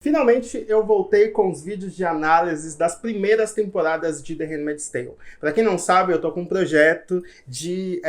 Finalmente eu voltei com os vídeos de análises das primeiras temporadas de The Handmaid's Tale. Para quem não sabe, eu tô com um projeto de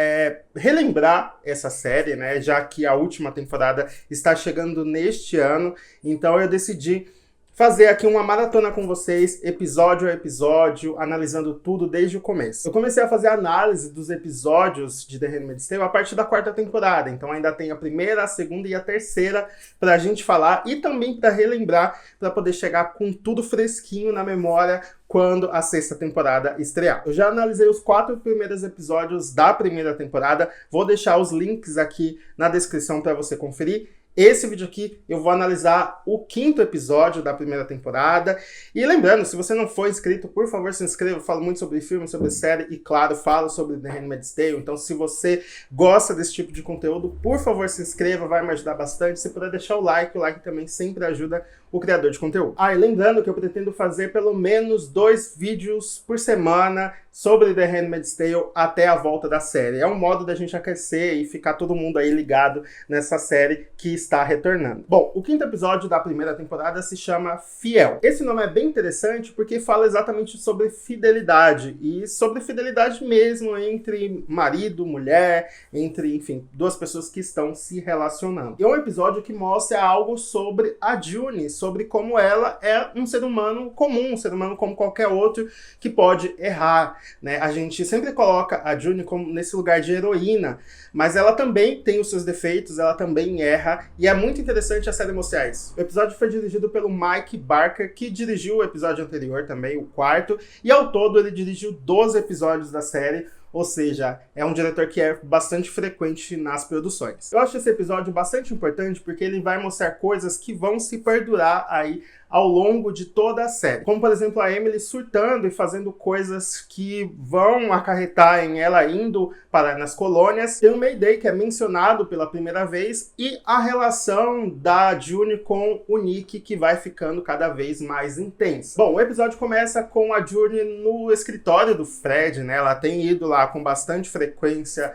relembrar essa série, né? Já que a última temporada está chegando neste ano, então eu decidi fazer aqui uma maratona com vocês, episódio a episódio, analisando tudo desde o começo. Eu comecei a fazer análise dos episódios de The Handmaid's Tale a partir da quarta temporada, então ainda tem a primeira, a segunda e a terceira pra gente falar e também pra relembrar, pra poder chegar com tudo fresquinho na memória quando a sexta temporada estrear. Eu já analisei os 4 primeiros episódios da primeira temporada, vou deixar os links aqui na descrição para você conferir. Esse vídeo aqui eu vou analisar o 5º episódio da primeira temporada. E lembrando, se você não for inscrito, por favor se inscreva. Eu falo muito sobre filme, sobre série e, claro, falo sobre The Handmaid's Tale. Então, se você gosta desse tipo de conteúdo, por favor se inscreva, vai me ajudar bastante. Se puder deixar o like também sempre ajuda o criador de conteúdo. E lembrando que eu pretendo fazer pelo menos 2 vídeos por semana sobre The Handmaid's Tale até a volta da série. É um modo da gente aquecer e ficar todo mundo aí ligado nessa série que está retornando. Bom, o 5º episódio da primeira temporada se chama Fiel. Esse nome é bem interessante porque fala exatamente sobre fidelidade e sobre fidelidade mesmo entre marido, mulher, entre, enfim, 2 pessoas que estão se relacionando. E é um episódio que mostra algo sobre a June, sobre como ela é um ser humano comum, um ser humano como qualquer outro que pode errar, né? A gente sempre coloca a June como nesse lugar de heroína, mas ela também tem os seus defeitos, ela também erra, e é muito interessante a série mostrar isso. O episódio foi dirigido pelo Mike Barker, que dirigiu o episódio anterior também, o 4º, e ao todo ele dirigiu 12 episódios da série, ou seja, é um diretor que é bastante frequente nas produções. Eu acho esse episódio bastante importante porque ele vai mostrar coisas que vão se perdurar aí ao longo de toda a série. Como, por exemplo, a Emily surtando e fazendo coisas que vão acarretar em ela indo parar nas colônias. Tem o Mayday, que é mencionado pela primeira vez, e a relação da June com o Nick, que vai ficando cada vez mais intensa. Bom, o episódio começa com a June no escritório do Fred, né? Ela tem ido lá com bastante frequência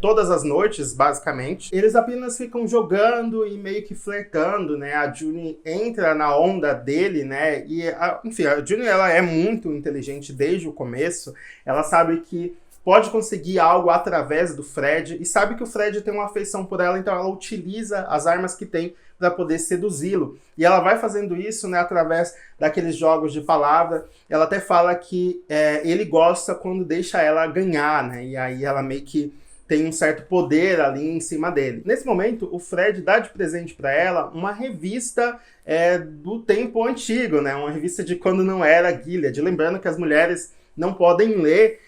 todas as noites, basicamente. Eles apenas ficam jogando e meio que flertando, né? A June entra na onda dele, né? E, enfim, a June, ela é muito inteligente desde o começo. Ela sabe que pode conseguir algo através do Fred e sabe que o Fred tem uma afeição por ela, então ela utiliza as armas que tem para poder seduzi-lo. E ela vai fazendo isso, né, através daqueles jogos de palavra. Ela até fala que ele gosta quando deixa ela ganhar, né? E aí ela meio que tem um certo poder ali em cima dele. Nesse momento, o Fred dá de presente para ela uma revista do tempo antigo, né? Uma revista de quando não era Gilead. Lembrando que as mulheres não podem ler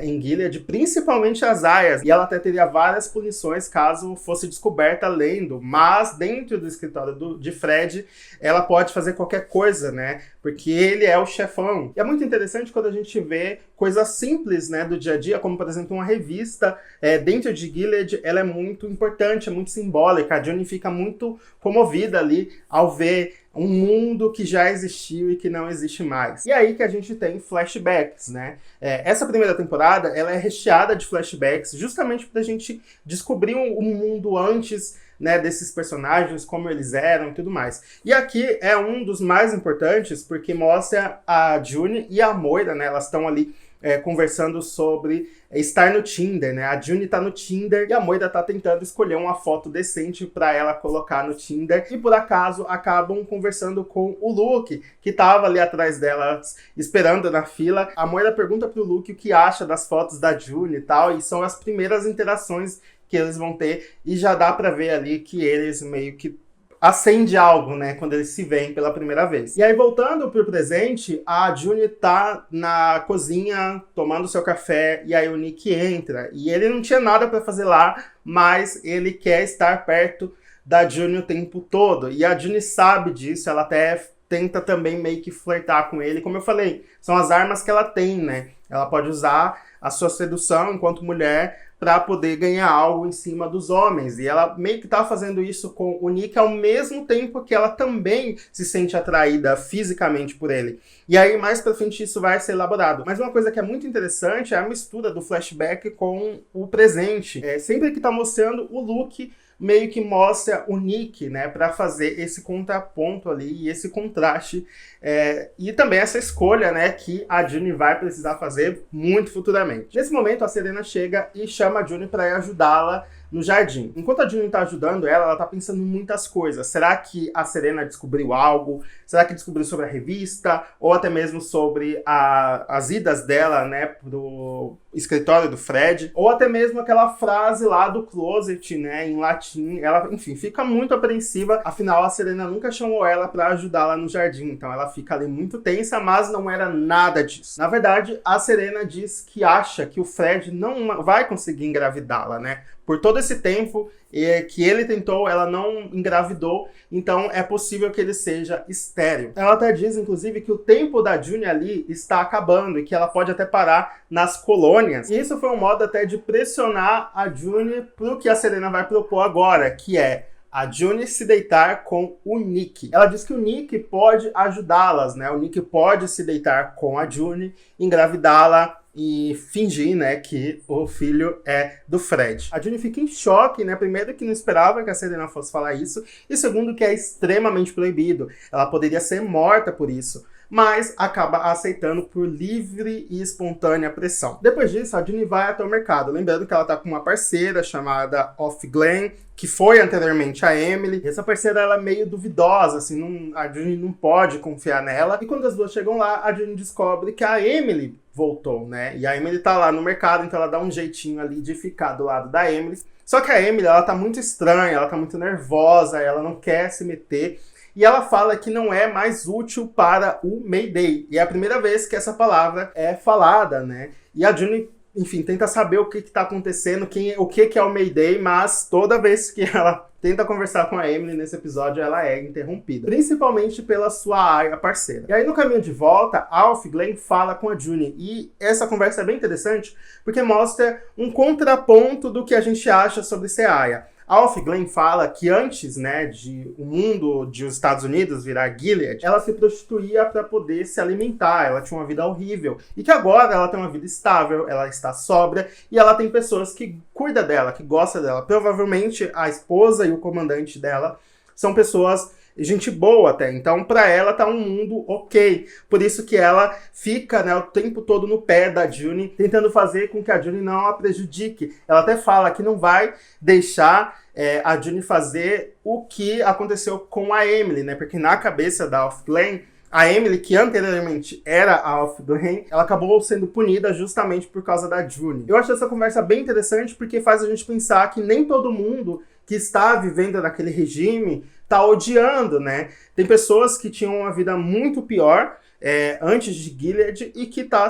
em Gilead, principalmente as aias, e ela até teria várias punições caso fosse descoberta lendo, mas dentro do escritório de Fred, ela pode fazer qualquer coisa, né, porque ele é o chefão. E é muito interessante quando a gente vê coisas simples, né, do dia a dia, como por exemplo uma revista dentro de Gilead, ela é muito importante, é muito simbólica. A June fica muito comovida ali ao ver um mundo que já existiu e que não existe mais. E aí que a gente tem flashbacks, né? Essa primeira temporada, ela é recheada de flashbacks, justamente pra gente descobrir um mundo antes, né, desses personagens, como eles eram e tudo mais. E aqui é um dos mais importantes, porque mostra a June e a Moira, né? Elas estão ali conversando sobre estar no Tinder, né? A June tá no Tinder e a Moira tá tentando escolher uma foto decente pra ela colocar no Tinder. E por acaso acabam conversando com o Luke, que tava ali atrás delas, esperando na fila. A Moira pergunta pro Luke o que acha das fotos da June e tal, e são as primeiras interações que eles vão ter, e já dá pra ver ali que eles meio que acende algo, né, quando eles se veem pela primeira vez. E aí, voltando pro presente, a June tá na cozinha, tomando seu café, e aí o Nick entra. E ele não tinha nada pra fazer lá, mas ele quer estar perto da June o tempo todo. E a June sabe disso, ela até tenta também meio que flertar com ele. Como eu falei, são as armas que ela tem, né? Ela pode usar a sua sedução enquanto mulher para poder ganhar algo em cima dos homens. E ela meio que tá fazendo isso com o Nick ao mesmo tempo que ela também se sente atraída fisicamente por ele. E aí, mais pra frente, isso vai ser elaborado. Mas uma coisa que é muito interessante é a mistura do flashback com o presente. Sempre que tá mostrando o Luke meio que mostra o Nick, né, para fazer esse contraponto ali e esse contraste, e também essa escolha, né, que a June vai precisar fazer muito futuramente. Nesse momento, a Serena chega e chama a June para ir ajudá-la no jardim. Enquanto a June tá ajudando ela tá pensando em muitas coisas. Será que a Serena descobriu algo? Será que descobriu sobre a revista? Ou até mesmo sobre as idas dela, né, pro escritório do Fred? Ou até mesmo aquela frase lá do closet, né, em latim. Ela, enfim, fica muito apreensiva. Afinal, a Serena nunca chamou ela para ajudá-la no jardim. Então ela fica ali muito tensa, mas não era nada disso. Na verdade, a Serena diz que acha que o Fred não vai conseguir engravidá-la, né? Por todo esse tempo que ele tentou, ela não engravidou, então é possível que ele seja estéril. Ela até diz, inclusive, que o tempo da June ali está acabando e que ela pode até parar nas colônias. E isso foi um modo até de pressionar a June pro que a Serena vai propor agora, que é a June se deitar com o Nick. Ela diz que o Nick pode ajudá-las, né? O Nick pode se deitar com a June, engravidá-la e fingir, né, que o filho é do Fred. A June fica em choque, né? Primeiro que não esperava que a Serena fosse falar isso, e segundo que é extremamente proibido. Ela poderia ser morta por isso, mas acaba aceitando por livre e espontânea pressão. Depois disso, a June vai até o mercado, lembrando que ela tá com uma parceira chamada Off Glen, que foi anteriormente a Emily. Essa parceira, ela é meio duvidosa, assim, a June não pode confiar nela. E quando as duas chegam lá, a June descobre que a Emily voltou, né? E a Emily tá lá no mercado, então ela dá um jeitinho ali de ficar do lado da Emily. Só que a Emily, ela tá muito estranha, ela tá muito nervosa, ela não quer se meter. E ela fala que não é mais útil para o Mayday. E é a primeira vez que essa palavra é falada, né? E a June, enfim, tenta saber o que está acontecendo, o que é o Mayday, mas toda vez que ela tenta conversar com a Emily nesse episódio, ela é interrompida. Principalmente pela sua Aya parceira. E aí, no caminho de volta, Alf Glen fala com a June. E essa conversa é bem interessante, porque mostra um contraponto do que a gente acha sobre ser Aya. Alf Glen fala que antes, né, de o mundo dos Estados Unidos virar Gilead, ela se prostituía para poder se alimentar, ela tinha uma vida horrível. E que agora ela tem uma vida estável, ela está sóbria e ela tem pessoas que cuidam dela, que gostam dela. Provavelmente a esposa e o comandante dela são pessoas gente boa até, então pra ela tá um mundo ok, por isso que ela fica, né, o tempo todo no pé da June, tentando fazer com que a June não a prejudique. Ela até fala que não vai deixar a June fazer o que aconteceu com a Emily, né, porque na cabeça da Off Glen, a Emily, que anteriormente era a Off Glen, ela acabou sendo punida justamente por causa da June. Eu acho essa conversa bem interessante porque faz a gente pensar que nem todo mundo que está vivendo naquele regime tá odiando, né? Tem pessoas que tinham uma vida muito pior antes de Gilead e que tá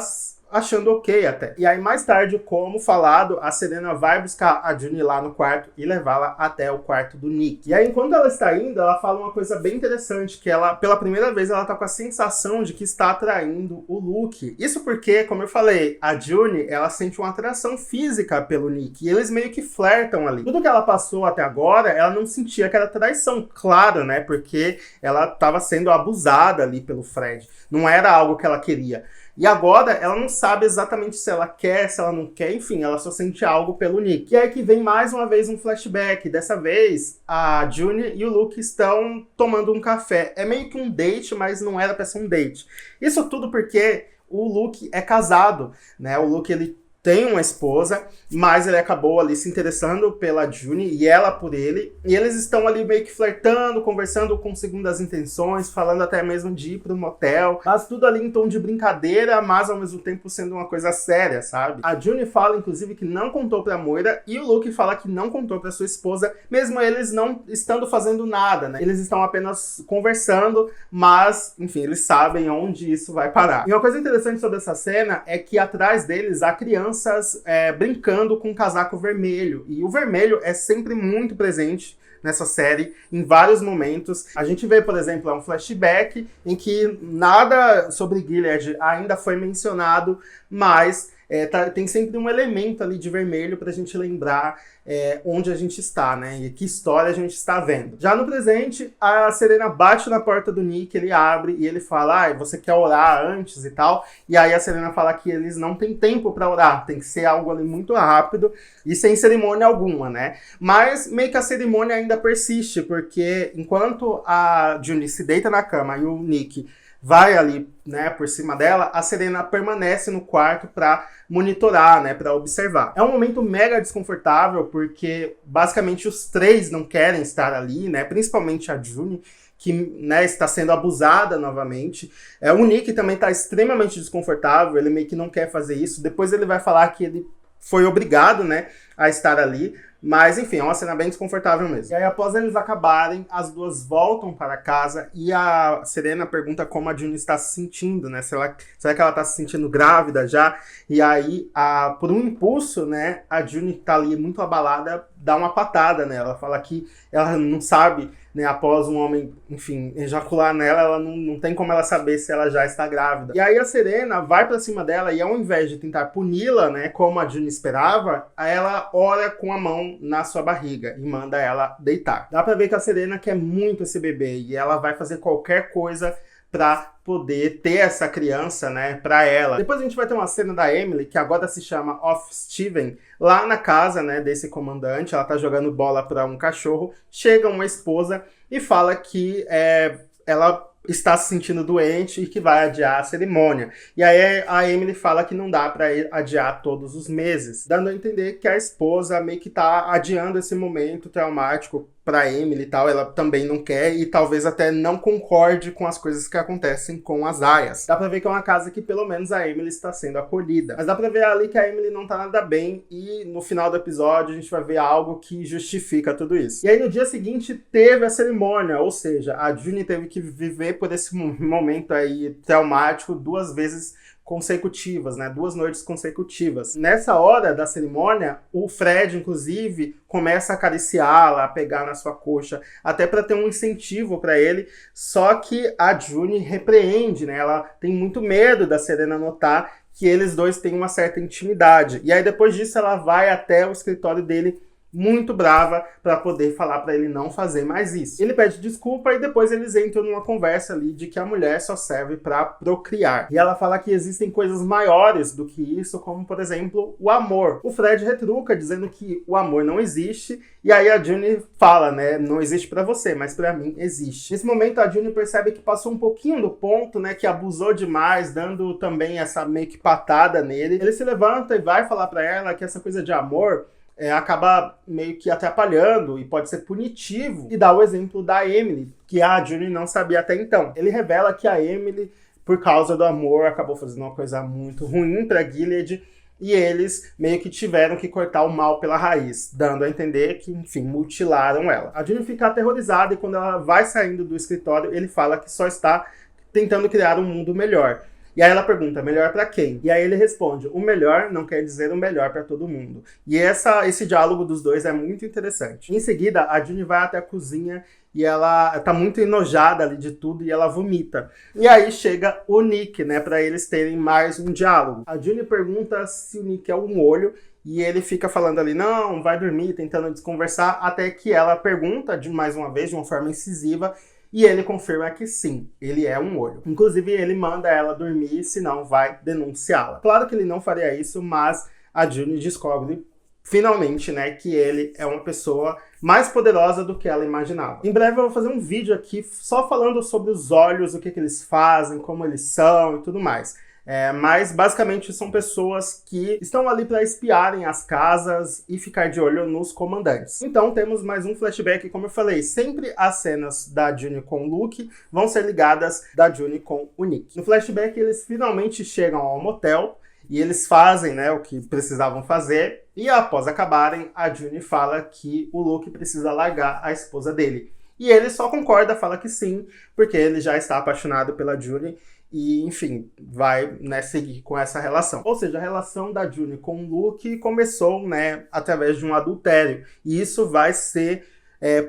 achando ok até. E aí, mais tarde, como falado, a Serena vai buscar a June lá no quarto e levá-la até o quarto do Nick. E aí, enquanto ela está indo, ela fala uma coisa bem interessante, que ela, pela primeira vez, ela tá com a sensação de que está atraindo o Luke. Isso porque, como eu falei, a June, ela sente uma atração física pelo Nick, e eles meio que flertam ali. Tudo que ela passou até agora, ela não sentia que era traição, claro, né? Porque ela estava sendo abusada ali pelo Fred. Não era algo que ela queria. E agora, ela não sabe exatamente se ela quer, se ela não quer, enfim, ela só sente algo pelo Nick. E aí que vem mais uma vez um flashback. Dessa vez, a June e o Luke estão tomando um café. É meio que um date, mas não era pra ser um date. Isso tudo porque o Luke é casado, né? O Luke, ele tem uma esposa, mas ele acabou ali se interessando pela June e ela por ele. E eles estão ali meio que flertando, conversando com segundas intenções, falando até mesmo de ir pro motel. Mas tudo ali em tom de brincadeira, mas ao mesmo tempo sendo uma coisa séria, sabe? A June fala, inclusive, que não contou pra Moira e o Luke fala que não contou pra sua esposa, mesmo eles não estando fazendo nada, né? Eles estão apenas conversando, mas, enfim, eles sabem onde isso vai parar. E uma coisa interessante sobre essa cena é que atrás deles há crianças brincando com um casaco vermelho. E o vermelho é sempre muito presente nessa série, em vários momentos. A gente vê, por exemplo, um flashback em que nada sobre Gilead ainda foi mencionado, mas tem sempre um elemento ali de vermelho pra gente lembrar onde a gente está, né? E que história a gente está vendo. Já no presente, a Serena bate na porta do Nick, ele abre e ele fala, você quer orar antes e tal? E aí a Serena fala que eles não têm tempo pra orar, tem que ser algo ali muito rápido e sem cerimônia alguma, né? Mas meio que a cerimônia ainda persiste, porque enquanto a Juni se deita na cama e o Nick vai ali, né, por cima dela, a Serena permanece no quarto para monitorar, né, para observar. É um momento mega desconfortável, porque basicamente os três não querem estar ali, né, principalmente a Juni, que, né, está sendo abusada novamente. O Nick também está extremamente desconfortável, ele meio que não quer fazer isso. Depois ele vai falar que ele foi obrigado, né, a estar ali. Mas, enfim, é uma cena bem desconfortável mesmo. E aí, após eles acabarem, as duas voltam para casa e a Serena pergunta como a Juni está se sentindo, né? Será que ela está se sentindo grávida já? E aí, por um impulso, né, a Juni, que está ali muito abalada, dá uma patada nela. Ela fala que ela não sabe, né, após um homem, enfim, ejacular nela, ela não tem como ela saber se ela já está grávida. E aí a Serena vai pra cima dela e ao invés de tentar puni-la, né, como a Juni esperava, ela ora com a mão na sua barriga e manda ela deitar. Dá pra ver que a Serena quer muito esse bebê e ela vai fazer qualquer coisa pra poder ter essa criança, né, pra ela. Depois a gente vai ter uma cena da Emily, que agora se chama Off Steven, lá na casa, né, desse comandante. Ela tá jogando bola pra um cachorro, chega uma esposa e fala que ela está se sentindo doente e que vai adiar a cerimônia. E aí a Emily fala que não dá para adiar todos os meses, dando a entender que a esposa meio que tá adiando esse momento traumático para Emily e tal. Ela também não quer e talvez até não concorde com as coisas que acontecem com as aias. Dá pra ver que é uma casa que pelo menos a Emily está sendo acolhida. Mas dá pra ver ali que a Emily não tá nada bem e no final do episódio a gente vai ver algo que justifica tudo isso. E aí no dia seguinte teve a cerimônia, ou seja, a Juni teve que viver por esse momento aí traumático 2 vezes consecutivas, né? 2 noites consecutivas. Nessa hora da cerimônia, o Fred, inclusive, começa a acariciá-la, a pegar na sua coxa, até para ter um incentivo para ele, só que a Juni repreende, né? Ela tem muito medo da Serena notar que eles dois têm uma certa intimidade. E aí depois disso ela vai até o escritório dele muito brava para poder falar para ele não fazer mais isso. Ele pede desculpa e depois eles entram numa conversa ali de que a mulher só serve para procriar. E ela fala que existem coisas maiores do que isso, como por exemplo o amor. O Fred retruca dizendo que o amor não existe e aí a Juni fala, né, não existe para você, mas para mim existe. Nesse momento a Juni percebe que passou um pouquinho do ponto, né, que abusou demais, dando também essa meio que patada nele. Ele se levanta e vai falar para ela que essa coisa de amor acaba meio que atrapalhando e pode ser punitivo, e dá o exemplo da Emily, que a Juni não sabia até então. Ele revela que a Emily, por causa do amor, acabou fazendo uma coisa muito ruim para Gilead, e eles meio que tiveram que cortar o mal pela raiz, dando a entender que, enfim, mutilaram ela. A Juni fica aterrorizada e quando ela vai saindo do escritório, ele fala que só está tentando criar um mundo melhor. E aí ela pergunta, melhor pra quem? E aí ele responde, o melhor não quer dizer o melhor pra todo mundo. E esse diálogo dos dois é muito interessante. Em seguida, a Juni vai até a cozinha e ela tá muito enojada ali de tudo e ela vomita. E aí chega o Nick, né, pra eles terem mais um diálogo. A Juni pergunta se o Nick é um olho e ele fica falando ali, não, vai dormir, tentando desconversar, até que ela pergunta, mais uma vez, de uma forma incisiva, e ele confirma que sim, ele é um olho. Inclusive, ele manda ela dormir, senão vai denunciá-la. Claro que ele não faria isso, mas a Juni descobre finalmente, né, que ele é uma pessoa mais poderosa do que ela imaginava. Em breve eu vou fazer um vídeo aqui só falando sobre os olhos, o que eles fazem, como eles são e tudo mais. Mas basicamente são pessoas que estão ali para espiarem as casas e ficar de olho nos comandantes. Então temos mais um flashback, como eu falei, sempre as cenas da Juni com o Luke vão ser ligadas da Juni com o Nick. No flashback eles finalmente chegam ao motel e eles fazem, né, o que precisavam fazer e após acabarem a Juni fala que o Luke precisa largar a esposa dele. E ele só concorda, fala que sim, porque ele já está apaixonado pela Juni e, enfim, vai, né, seguir com essa relação. Ou seja, a relação da Juni com o Luke começou, né, através de um adultério. E isso vai ser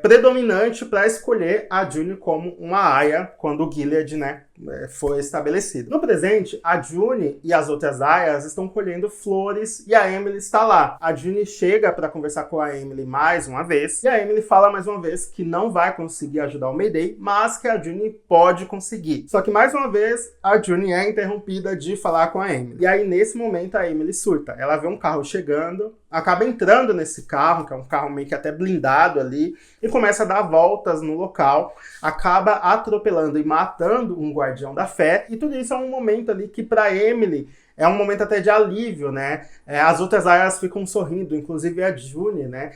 predominante para escolher a June como uma aia quando o Gilead, né, foi estabelecido. No presente, a June e as outras aias estão colhendo flores e a Emily está lá. A June chega para conversar com a Emily mais uma vez e a Emily fala mais uma vez que não vai conseguir ajudar o Mayday, mas que a June pode conseguir. Só que mais uma vez a June é interrompida de falar com a Emily. E aí nesse momento a Emily surta. Ela vê um carro chegando, acaba entrando nesse carro, que é um carro meio que até blindado ali, e começa a dar voltas no local, acaba atropelando e matando um guardião da fé, e tudo isso é um momento ali que para Emily é um momento até de alívio, né? As outras aias ficam sorrindo, inclusive a June, né?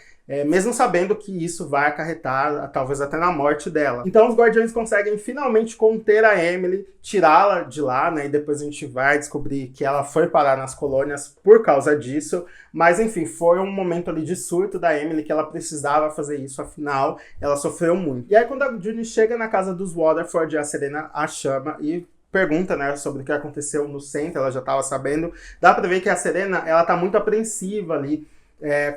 Mesmo sabendo que isso vai acarretar, talvez até na morte dela. Então os guardiões conseguem finalmente conter a Emily, tirá-la de lá, né? E depois a gente vai descobrir que ela foi parar nas colônias por causa disso. Mas enfim, foi um momento ali de surto da Emily, que ela precisava fazer isso, afinal, ela sofreu muito. E aí quando a June chega na casa dos Waterford, a Serena a chama e pergunta, né, sobre o que aconteceu no centro, ela já estava sabendo. Dá pra ver que a Serena, ela tá muito apreensiva ali,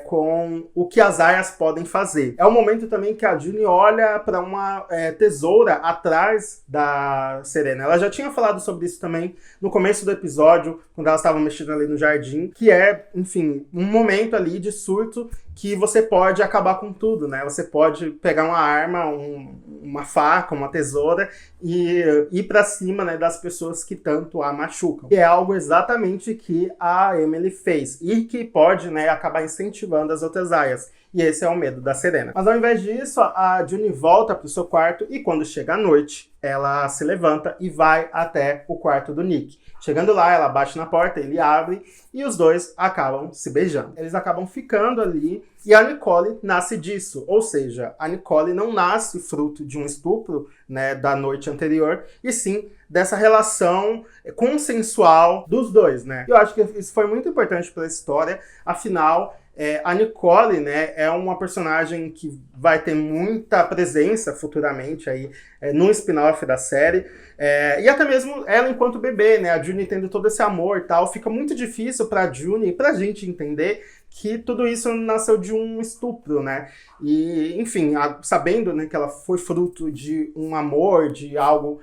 com o que as aias podem fazer. É o momento também que a June olha para uma tesoura atrás da Serena. Ela já tinha falado sobre isso também no começo do episódio, quando elas estavam mexendo ali no jardim, que é, enfim, um momento ali de surto que você pode acabar com tudo, né? Você pode pegar uma arma, uma faca, uma tesoura e ir pra cima, né, das pessoas que tanto a machucam. Que é algo exatamente que a Emily fez e que pode, né, acabar incentivando as outras aias. E esse é o medo da Serena. Mas ao invés disso, a June volta pro seu quarto e quando chega a noite, ela se levanta e vai até o quarto do Nick. Chegando lá, ela bate na porta, ele abre e os dois acabam se beijando. Eles acabam ficando ali e a Nicole nasce disso. Ou seja, a Nicole não nasce fruto de um estupro, né, da noite anterior, e sim dessa relação consensual dos dois, né? Eu acho que isso foi muito importante para a história, afinal, a Nicole, né, é uma personagem que vai ter muita presença futuramente aí no spin-off da série. E até mesmo ela enquanto bebê, né, a June tendo todo esse amor e tal, fica muito difícil pra June e pra gente entender que tudo isso nasceu de um estupro, né? E, enfim, sabendo, né, que ela foi fruto de um amor, de algo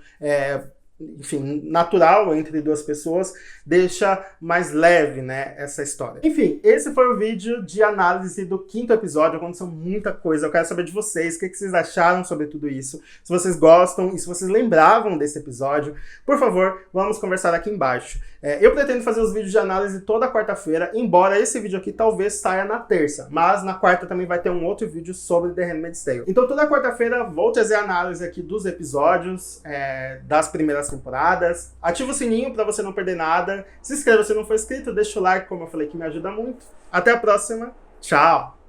enfim, natural entre duas pessoas, deixa mais leve, né, essa história. Enfim, esse foi o vídeo de análise do 5º episódio, aconteceu muita coisa, eu quero saber de vocês, o que vocês acharam sobre tudo isso, se vocês gostam e se vocês lembravam desse episódio, por favor, vamos conversar aqui embaixo. Eu pretendo fazer os vídeos de análise toda quarta-feira, embora esse vídeo aqui talvez saia na terça, mas na quarta também vai ter um outro vídeo sobre The Handmaid's Tale. Então toda quarta-feira vou trazer a análise aqui dos episódios, das primeiras temporadas. Ativa o sininho para você não perder nada. Se inscreva se não for inscrito, deixa o like, como eu falei, que me ajuda muito. Até a próxima. Tchau!